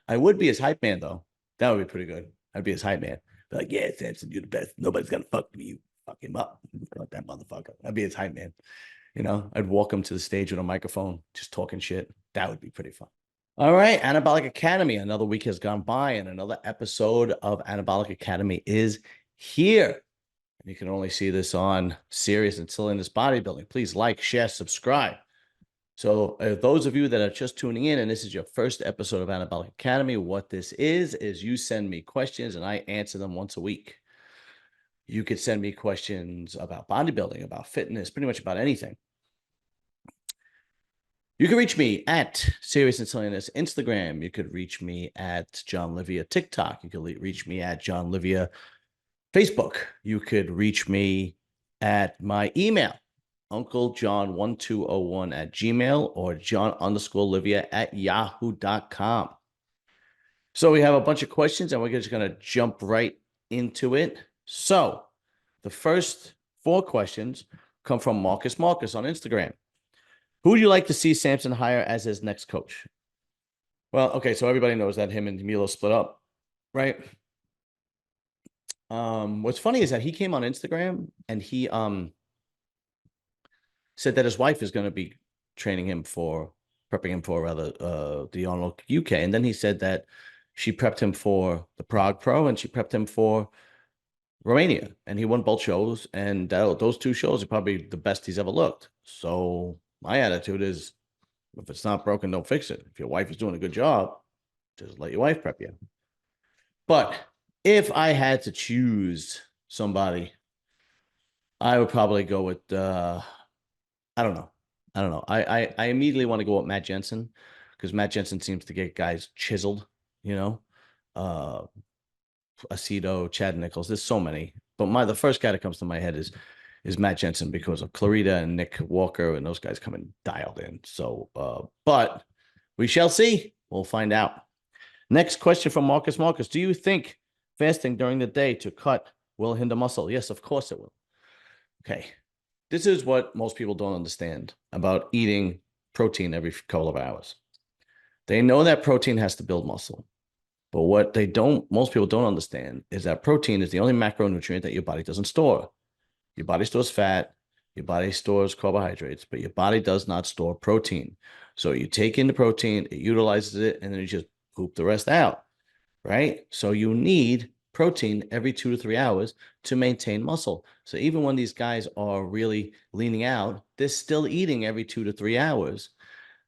I would be his hype man, though. That would be pretty good. I'd be his hype man. Be like, yeah, Samson, you're the best. Nobody's gonna fuck me. You fuck him up. Fuck that motherfucker. I'd be his hype man. I'd walk him to the stage with a microphone, just talking shit. That would be pretty fun. All right, Anabolic Academy. Another week has gone by, and another episode of Anabolic Academy is here. And you can only see this on Serious and Silliness Bodybuilding. Please like, share, subscribe. So those of you that are just tuning in, and this is your first episode of Anabolic Academy, what this is you send me questions, and I answer them once a week. You could send me questions about bodybuilding, about fitness, pretty much about anything. You can reach me at Serious and Silliness Instagram. You could reach me at John Livia TikTok. You could reach me at John Livia Facebook. You could reach me at my email, UncleJohn1201 at Gmail, or John_Livia at yahoo.com. So we have a bunch of questions, and we're just going to jump right into it. So the first 4 questions come from Marcus on Instagram. Who would you like to see Samson hire as his next coach? Well, okay, so everybody knows that him and Milos split up, right? What's funny is that he came on Instagram and he said that his wife is going to be prepping him for the Arnold UK. And then he said that she prepped him for the Prague Pro and she prepped him for Romania. And he won both shows. And those 2 shows are probably the best he's ever looked. So my attitude is, if it's not broken, don't fix it. If your wife is doing a good job, just let your wife prep you. But if I had to choose somebody, I would probably go with, I don't know. I immediately want to go with Matt Jensen, because Matt Jensen seems to get guys chiseled, Aceto, Chad Nichols. There's so many. But the first guy that comes to my head is Matt Jensen, because of Clarita and Nick Walker, and those guys come in dialed in. So, but we shall see. We'll find out. Next question from Marcus. Do you think fasting during the day to cut will hinder muscle? Yes, of course it will. Okay. This is what most people don't understand about eating protein every couple of hours. They know that protein has to build muscle. But what most people don't understand is that protein is the only macronutrient that your body doesn't store. Your body stores fat, your body stores carbohydrates, but your body does not store protein. So you take in the protein, it utilizes it, and then you just poop the rest out, right? So you need protein every 2 to 3 hours to maintain muscle. So even when these guys are really leaning out, they're still eating every 2 to 3 hours.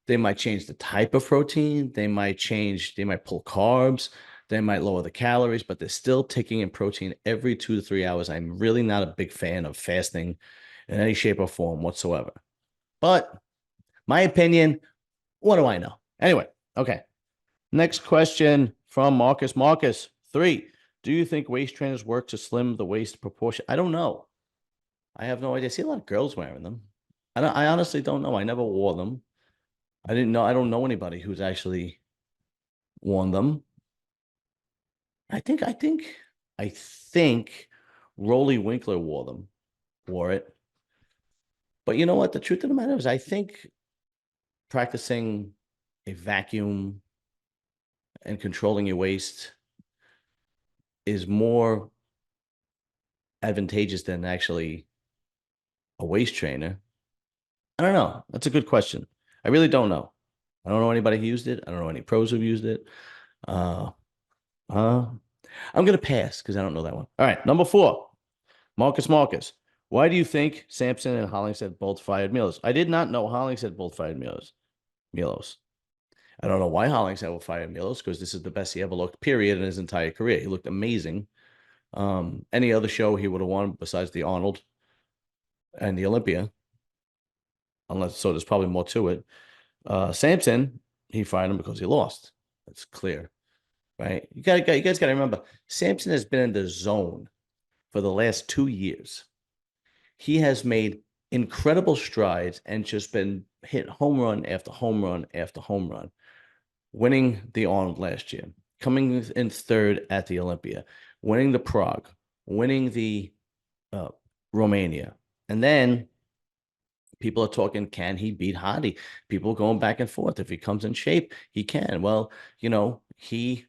They might change the type of protein. They might pull carbs. They might lower the calories, but they're still taking in protein every 2 to 3 hours. I'm really not a big fan of fasting in any shape or form whatsoever. But my opinion, what do I know? Anyway, okay. Next question from Marcus. 3. Do you think waist trainers work to slim the waist proportion? I don't know. I have no idea. I see a lot of girls wearing them. I honestly don't know. I never wore them. I don't know anybody who's actually worn them. I think Rolly Winkler wore it. But you know what? The truth of the matter is, I think practicing a vacuum and controlling your waist is more advantageous than actually a waist trainer. I don't know. That's a good question. I really don't know. I don't know anybody who used it. I don't know any pros who've used it. I'm going to pass because I don't know that one. All right. Number 4, Marcus. Why do you think Samson and Hollingshead both fired Milos? I did not know Hollingshead both fired Milos. I don't know why Hollingshead will fire Milos, because this is the best he ever looked, period, in his entire career. He looked amazing. Any other show he would have won besides the Arnold and the Olympia. So there's probably more to it. Samson, he fired him because he lost. That's clear, right? You guys got to remember, Samson has been in the zone for the last 2 years. He has made incredible strides and just been hit home run after home run after home run, winning the Arnold last year, coming in 3rd at the Olympia, winning the Prague, winning the Romania, and then people are talking, can he beat Hadi? People going back and forth. If he comes in shape, he can. Well, he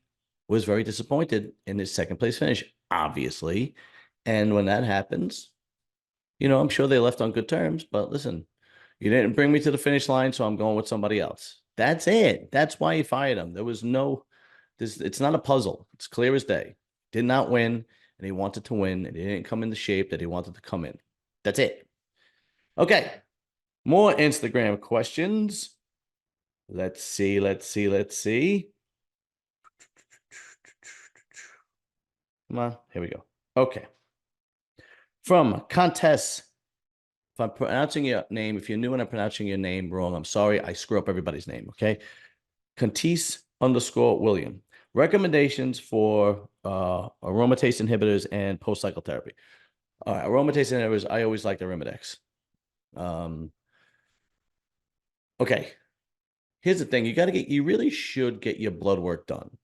was very disappointed in his second place finish, obviously. And when that happens, I'm sure they left on good terms, but listen, you didn't bring me to the finish line, so I'm going with somebody else. That's it. That's why you fired him. There was it's not a puzzle. It's clear as day. Did not win, and he wanted to win, and he didn't come in the shape that he wanted to come in. That's it. Okay. More Instagram questions. Let's see. Come on. Here we go. Okay. From Contest. If I'm pronouncing your name, if you're new and I'm pronouncing your name wrong, I'm sorry. I screw up everybody's name. Okay. Contis_William. Recommendations for aromatase inhibitors and post-cycle therapy. All right, aromatase inhibitors, I always like the Arimidex. Okay. Here's the thing. You really should get your blood work done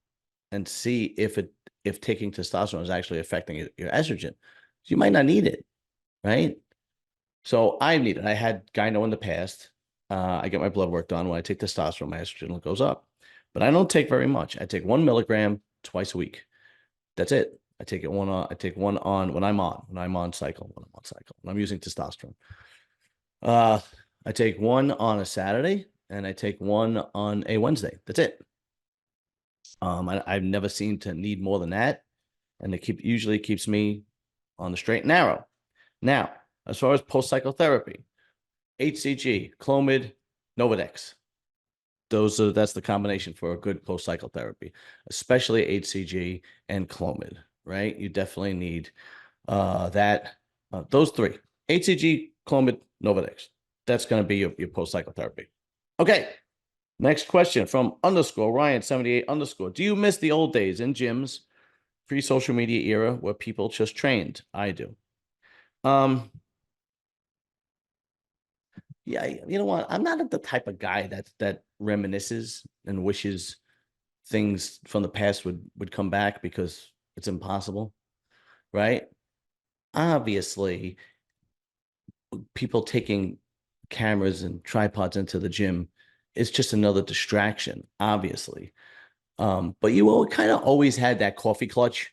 and see if taking testosterone is actually affecting your estrogen. You might not need it, right? So I need it. I had gyno in the past. I get my blood work done. When I take testosterone, my estrogen goes up. But I don't take very much. I take 1 milligram twice a week. That's it. I take one on when I'm on cycle, when I'm using testosterone. I take one on a Saturday and I take one on a Wednesday. That's it. I've never seemed to need more than that. And it usually keeps me on the straight and narrow. Now, as far as post-cycle therapy, HCG, Clomid, Novadex. That's the combination for a good post-cycle therapy, especially HCG and Clomid, right? You definitely need those three: HCG, Clomid, Novadex. That's going to be your post-cycle therapy. Okay. Next question from _Ryan78_. Do you miss the old days in gyms, pre-social media era where people just trained? I do. Yeah, you know what? I'm not the type of guy that reminisces and wishes things from the past would come back because it's impossible, right? Obviously, people taking cameras and tripods into the gym is just another distraction, obviously. But you kind of always had that coffee clutch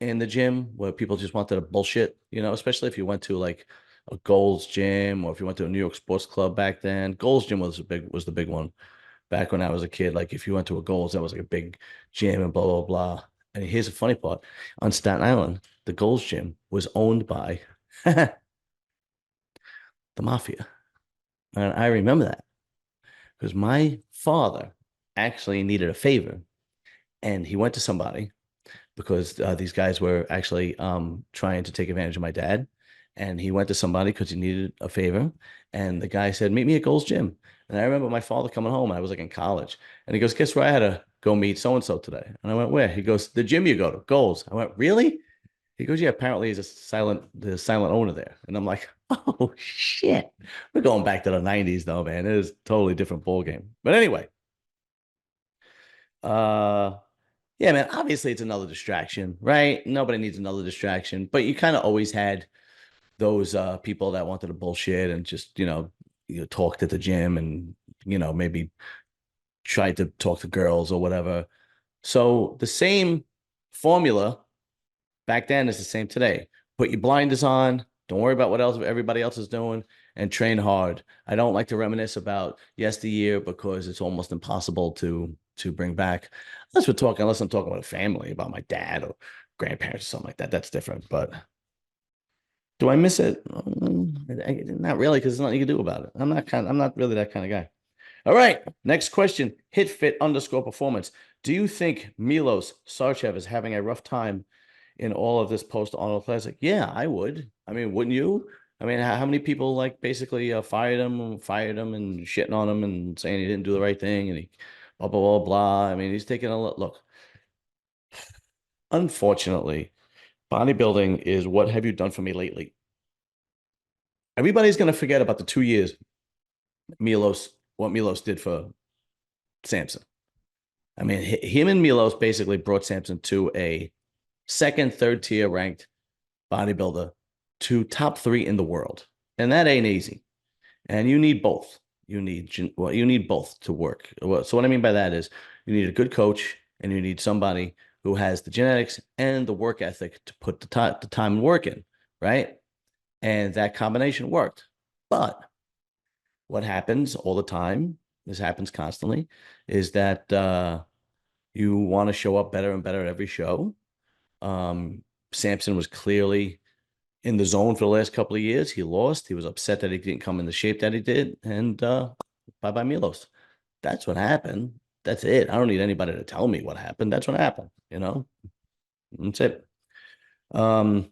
in the gym where people just wanted to bullshit, especially if you went to like a Gold's Gym or if you went to a New York Sports Club back then. Gold's Gym was the big one back when I was a kid. Like if you went to a Gold's, that was like a big gym and blah, blah, blah. And here's the funny part. On Staten Island, the Gold's Gym was owned by the mafia. And I remember that because my father actually needed a favor and he went to somebody because these guys were actually trying to take advantage of my dad. And he went to somebody because he needed a favor. And the guy said, meet me at Gold's Gym. And I remember my father coming home. And I was like in college. And he goes, guess where I had to go meet so-and-so today? And I went, where? He goes, the gym you go to, Gold's. I went, really? He goes, yeah, apparently he's the silent owner there. And I'm like, oh, shit. We're going back to the 90s, though, man. It is a totally different ball game. But anyway, yeah, man, obviously it's another distraction, right? Nobody needs another distraction. But you kind of always had those people that wanted to bullshit and just, talked at the gym and, maybe tried to talk to girls or whatever. So the same formula back then is the same today. Put your blinders on. Don't worry about what else everybody else is doing and train hard. I don't like to reminisce about yesteryear because it's almost impossible to bring back. Unless I'm talking about a family, about my dad or grandparents or something like that. That's different. But do I miss it? Not really, because there's nothing you can do about it. I'm not really that kind of guy. All right. Next question. HitFit_performance. Do you think Milos Sarcev is having a rough time in all of this post-Arnold Classic? Yeah, I would. I mean, wouldn't you? I mean, how many people like basically fired him and shitting on him and saying he didn't do the right thing and he blah, blah, blah, blah. I mean, he's taking a look. Unfortunately, bodybuilding is what have you done for me lately? Everybody's going to forget about the 2 years what Milos did for Samson. I mean, him and Milos basically brought Samson to a second, third tier ranked bodybuilder to top 3 in the world. And that ain't easy. And you need both. You need both to work. So what I mean by that is You need a good coach, and you need somebody who has the genetics and the work ethic to put the time and work in, right? And that combination worked. But what happens all the time, this happens constantly, is that you want to show up better and better at every show. Samson was clearly in the zone for the last couple of years. He lost. He was upset that he didn't come in the shape that he did. And bye-bye Milos. That's what happened. That's it. I don't need anybody to tell me what happened. That's what happened, you know? That's it. Um,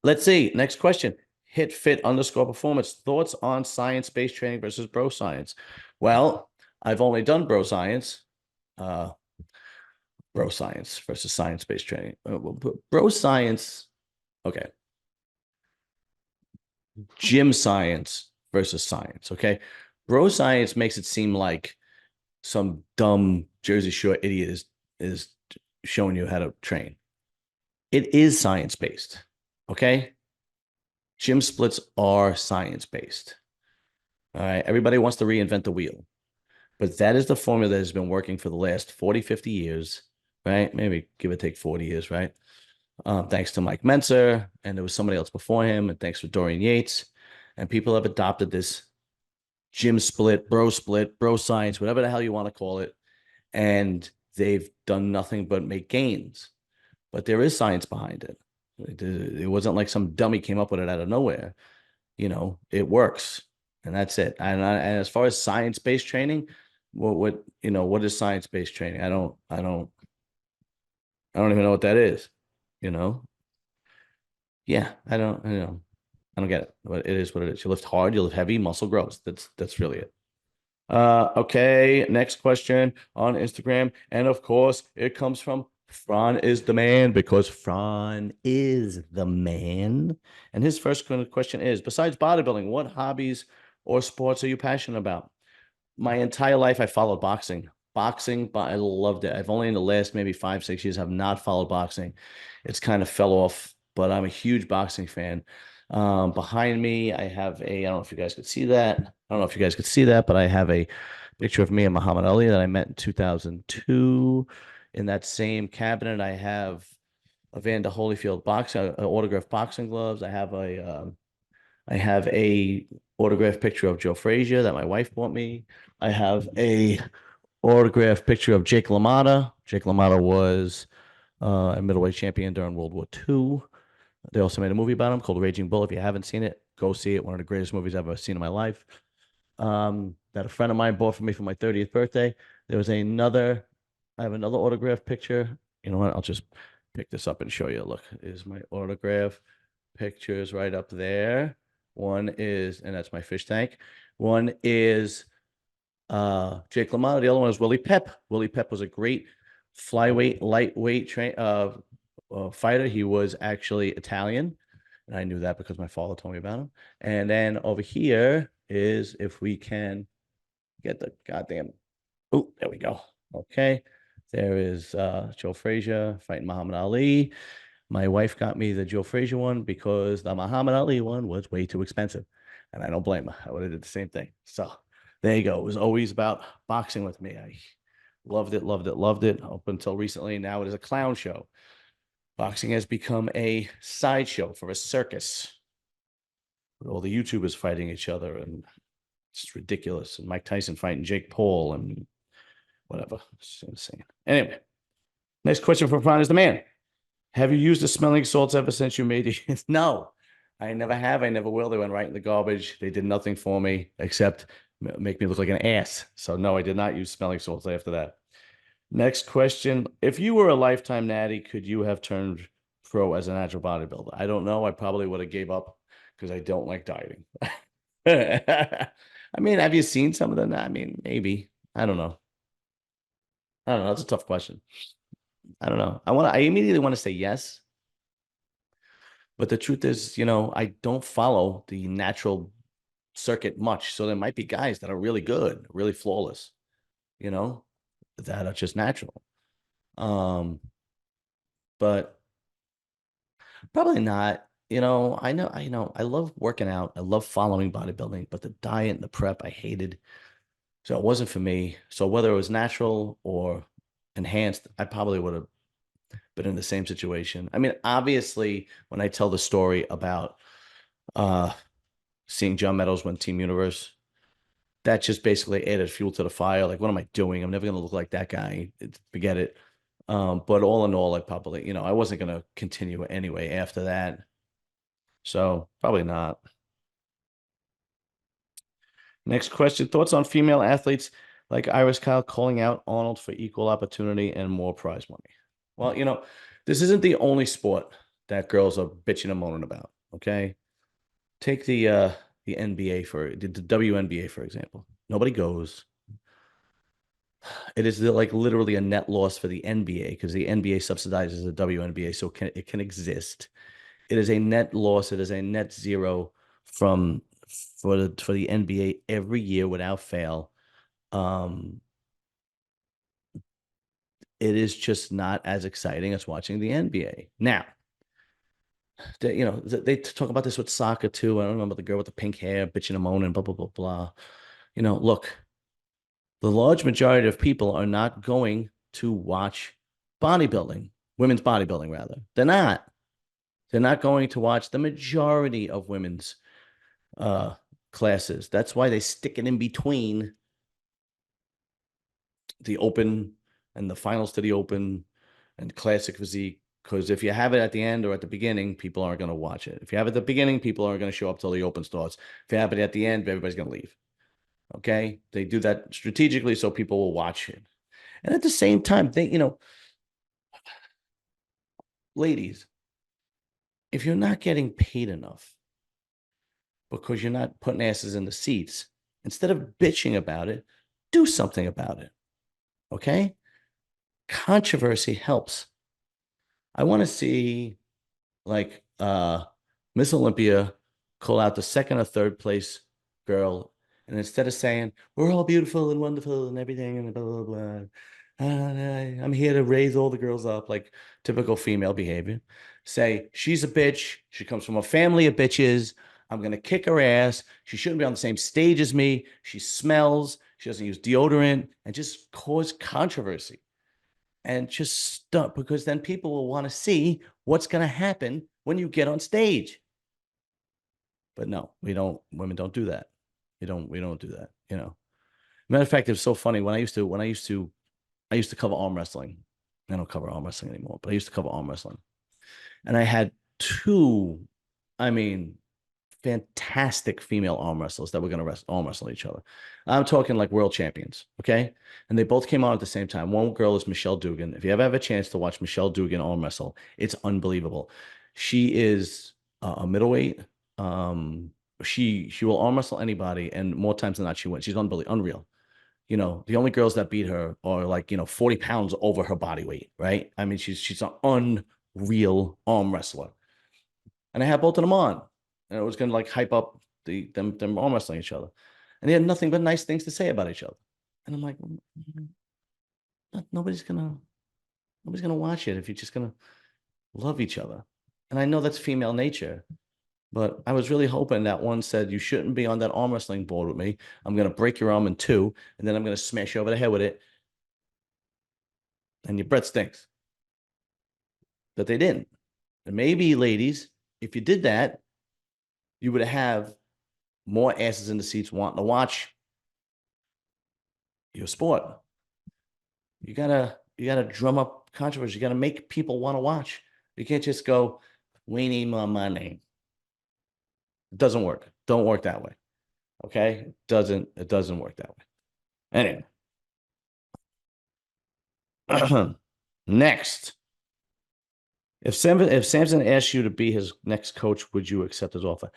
let's see. Next question. Hit fit underscore performance. Thoughts on science-based training versus bro science? Well, I've only done bro science. Bro science versus science-based training. Bro science, okay. Gym science versus science, okay? Bro science makes it seem like some dumb Jersey Shore idiot is showing you how to train. It is science-based, okay? Gym splits are science-based. All right. Everybody wants to reinvent the wheel, but that is the formula that has been working for the last 40, 50 years, right? Maybe give or take 40 years, right? Thanks to Mike Menser, and there was somebody else before him, and thanks for Dorian Yates. And people have adopted this gym split, bro science, whatever the hell you want to call it. And they've done nothing but make gains. But there is science behind it. It wasn't like some dummy came up with it out of nowhere. You know, it works. And that's it. And as far as science-based training, what is science-based training? I don't even know what that is, you know? Yeah, I don't get it, but it is what it is. You lift hard, you lift heavy, muscle grows. That's really it. Okay, next question on Instagram. And of course, it comes from Fran is the man because Fran is the man. And his first question is, besides bodybuilding, what hobbies or sports are you passionate about? My entire life, I followed boxing. Boxing, but I loved it. I've only in the last maybe 5, 6 years have not followed boxing. It's kind of fell off, but I'm a huge boxing fan. Behind me, I have I don't know if you guys could see that. I don't know if you guys could see that, but I have a picture of me and Muhammad Ali that I met in 2002. In that same cabinet, I have Evander Holyfield boxing, autographed boxing gloves. I have a autographed picture of Joe Frazier that my wife bought me. I have a autographed picture of Jake LaMotta. Jake LaMotta was a middleweight champion during World War II. They also made a movie about him called Raging Bull. If you haven't seen it, go see it. One of the greatest movies I've ever seen in my life. That a friend of mine bought for me for my 30th birthday. There was I have another autographed picture. You know what? I'll just pick this up and show you. Look, is my autograph pictures right up there. One is, and that's my fish tank. One is Jake LaMotta. The other one is Willie Pep. Willie Pep was a great flyweight, lightweight fighter. He was actually Italian, and I knew that because my father told me about him. And then over here is, if we can get the goddamn, oh, there we go. Okay, there is Joe Frazier fighting Muhammad Ali. My wife got me the Joe Frazier one because the Muhammad Ali one was way too expensive, and I don't blame her. I would have did the same thing. So there you go. It was always about boxing with me. I loved it, loved it, loved it up until recently. Now it is a clown show. Boxing has become a sideshow for a circus with all the YouTubers fighting each other, and it's ridiculous. And Mike Tyson fighting Jake Paul and whatever. It's insane. Anyway, next question from Fran is the man. Have you used the smelling salts ever since you made it? No, I never have. I never will. They went right in the garbage. They did nothing for me except make me look like an ass. So no, I did not use smelling salts after that. Next question. If you were a lifetime natty, could you have turned pro as a natural bodybuilder? I don't know. I probably would have gave up because I don't like dieting. I mean, have you seen some of them? I mean, maybe. I don't know. I don't know. That's a tough question. I don't know. I immediately want to say yes. But the truth is, I don't follow the natural circuit much. So there might be guys that are really good, really flawless, you know, that are just natural. But probably not. I love working out. I love following bodybuilding, but the diet and the prep I hated. So it wasn't for me. So whether it was natural or enhanced, I probably would have been in the same situation. I mean, obviously, when I tell the story about uh seeing John Meadows win Team Universe, that just basically added fuel to the fire. Like, what am I doing? I'm never gonna look like that guy. Forget it. But all in all, I probably, I wasn't gonna continue anyway after that. So probably not. Next question. Thoughts on female athletes like Iris Kyle calling out Arnold for equal opportunity and more prize money? Well, this isn't the only sport that girls are bitching and moaning about. Okay. Take the NBA the WNBA, for example. Nobody goes. It is like literally a net loss for the NBA because the NBA subsidizes the WNBA, so it can exist. It is a net loss. It is a net zero from for the NBA every year without fail. Um, it is just not as exciting as watching the NBA. Now, they talk about this with soccer too. I don't remember the girl with the pink hair bitching and moaning, blah blah blah blah. Look, the large majority of people are not going to watch bodybuilding, women's bodybuilding rather. They're not. They're not going to watch the majority of women's uh classes. That's why they stick it in between the open and the finals to the open and classic physique. Because if you have it at the end or at the beginning, people aren't going to watch it. If you have it at the beginning, people aren't going to show up till the open starts. If you have it at the end, everybody's going to leave. Okay. They do that strategically so people will watch it. And at the same time, ladies, if you're not getting paid enough because you're not putting asses in the seats, instead of bitching about it, do something about it. Okay. Controversy helps. I want to see like Miss Olympia call out the second or third place girl, and instead of saying we're all beautiful and wonderful and everything and blah blah blah, I'm here to raise all the girls up like typical female behavior. Say she's a bitch. She comes from a family of bitches. I'm gonna kick her ass. She shouldn't be on the same stage as me. She smells. She doesn't use deodorant, and just cause controversy and just stop because then people will want to see what's going to happen when you get on stage. But no, we don't. Women don't do that. We don't do that. Matter of fact, it's so funny I used to cover arm wrestling. I don't cover arm wrestling anymore, but I used to cover arm wrestling, and I had two. I mean, fantastic female arm wrestlers that were going to arm wrestle each other. I'm talking like world champions, okay? And they both came on at the same time. One girl is Michelle Dugan. If you ever have a chance to watch Michelle Dugan arm wrestle, it's unbelievable. She is a middleweight. She will arm wrestle anybody, and more times than not, she wins. She's unreal. The only girls that beat her are like 40 pounds over her body weight, right? I mean, she's an unreal arm wrestler. And I had both of them on, and it was going to like hype up them arm wrestling each other, and they had nothing but nice things to say about each other. And I'm like, nobody's gonna watch it if you're just gonna love each other. And I know that's female nature, but I was really hoping that one said you shouldn't be on that arm wrestling board with me. I'm gonna break your arm in two, and then I'm gonna smash you over the head with it, and your breath stinks. But they didn't. And maybe, ladies, if you did that, you would have more asses in the seats wanting to watch your sport. You gotta drum up controversy. You gotta make people want to watch. You can't just go, we need more money. It doesn't work. Don't work that way. Okay? It doesn't work that way. Anyway. Next. If Samson asked you to be his next coach, would you accept his offer?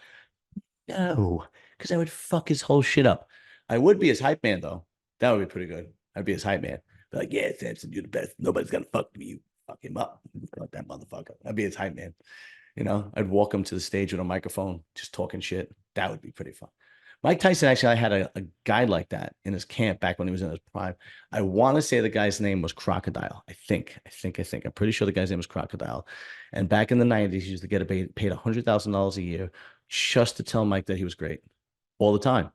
No, because I would fuck his whole shit up. I would be his hype man, though. That would be pretty good. I'd be his hype man. Be like, yeah, Samson, you're the best. Nobody's gonna fuck me. You fuck him up. Fuck that motherfucker. I'd be his hype man. I'd walk him to the stage with a microphone, just talking shit. That would be pretty fun. Mike Tyson actually, I had a guy like that in his camp back when he was in his prime. I want to say the guy's name was Crocodile. I think. I'm pretty sure the guy's name was Crocodile. And back in the 90s, he used to get paid $100,000 a year just to tell Mike that he was great all the time,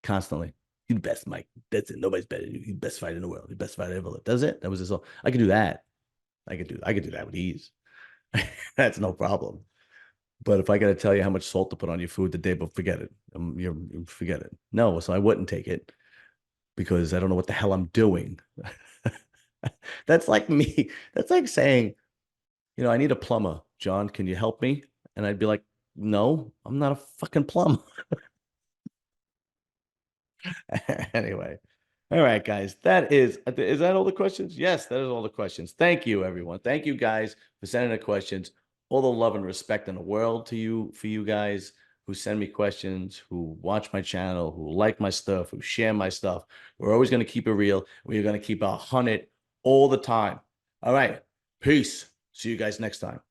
constantly. You're the best, Mike. That's it. Nobody's better than you. You're the best fighter in the world. You're the best fighter ever lived. That's it. That was his all. I could do that. I could do that with ease. That's no problem. But if I got to tell you how much salt to put on your food the day before, forget it. You forget it. No, so I wouldn't take it because I don't know what the hell I'm doing. That's like me. That's like saying, I need a plumber. John, can you help me? And I'd be like, no, I'm not a fucking plumber. Anyway. All right, guys. Is that all the questions? Yes, that is all the questions. Thank you, everyone. Thank you guys for sending the questions. All the love and respect in the world to you for you guys who send me questions, who watch my channel, who like my stuff, who share my stuff. We're always going to keep it real. We're going to keep 100 all the time. All right. Peace. See you guys next time.